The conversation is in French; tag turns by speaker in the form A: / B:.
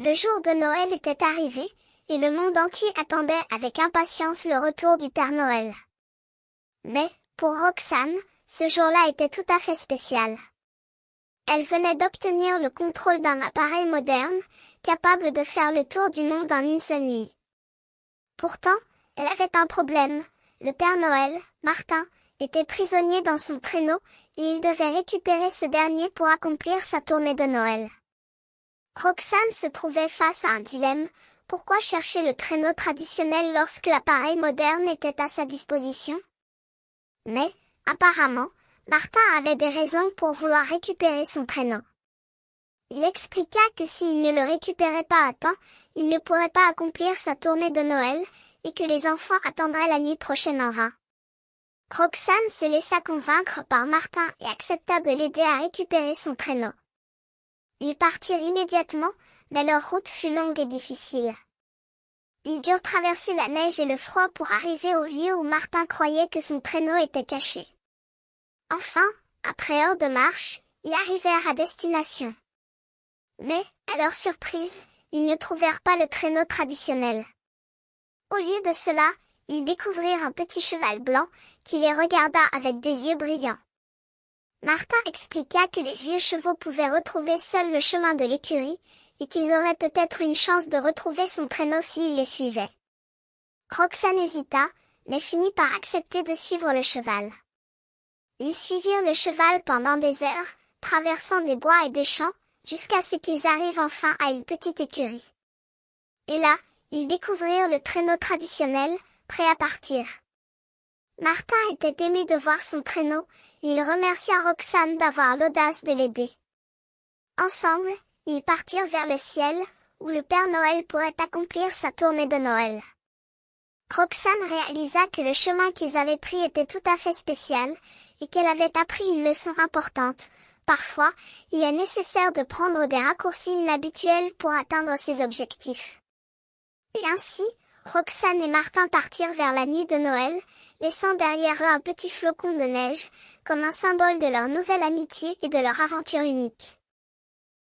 A: Le jour de Noël était arrivé, et le monde entier attendait avec impatience le retour du Père Noël. Mais, pour Roxane, ce jour-là était tout à fait spécial. Elle venait d'obtenir le contrôle d'un appareil moderne, capable de faire le tour du monde en une seule nuit. Pourtant, elle avait un problème. Le Père Noël, Martin, était prisonnier dans son traîneau, et il devait récupérer ce dernier pour accomplir sa tournée de Noël. Roxane se trouvait face à un dilemme. Pourquoi chercher le traîneau traditionnel lorsque l'appareil moderne était à sa disposition? Mais, apparemment, Martin avait des raisons pour vouloir récupérer son traîneau. Il expliqua que s'il ne le récupérait pas à temps, il ne pourrait pas accomplir sa tournée de Noël, et que les enfants attendraient la nuit prochaine en vain. Roxane se laissa convaincre par Martin et accepta de l'aider à récupérer son traîneau. Ils partirent immédiatement, mais leur route fut longue et difficile. Ils durent traverser la neige et le froid pour arriver au lieu où Martin croyait que son traîneau était caché. Enfin, après heures de marche, ils arrivèrent à destination. Mais, à leur surprise, ils ne trouvèrent pas le traîneau traditionnel. Au lieu de cela, ils découvrirent un petit cheval blanc, qui les regarda avec des yeux brillants. Martin expliqua que les vieux chevaux pouvaient retrouver seuls le chemin de l'écurie, et qu'ils auraient peut-être une chance de retrouver son traîneau s'ils les suivaient. Roxane hésita, mais finit par accepter de suivre le cheval. Ils suivirent le cheval pendant des heures, traversant des bois et des champs, jusqu'à ce qu'ils arrivent enfin à une petite écurie. Et là, ils découvrirent le traîneau traditionnel, prêt à partir. Martin était ému de voir son traîneau, et il remercia Roxane d'avoir l'audace de l'aider. Ensemble, ils partirent vers le ciel, où le Père Noël pourrait accomplir sa tournée de Noël. Roxane réalisa que le chemin qu'ils avaient pris était tout à fait spécial, et qu'elle avait appris une leçon importante. Parfois, il est nécessaire de prendre des raccourcis inhabituels pour atteindre ses objectifs. Et ainsi, Roxane et Martin partirent vers la nuit de Noël, laissant derrière eux un petit flocon de neige, comme un symbole de leur nouvelle amitié et de leur aventure unique.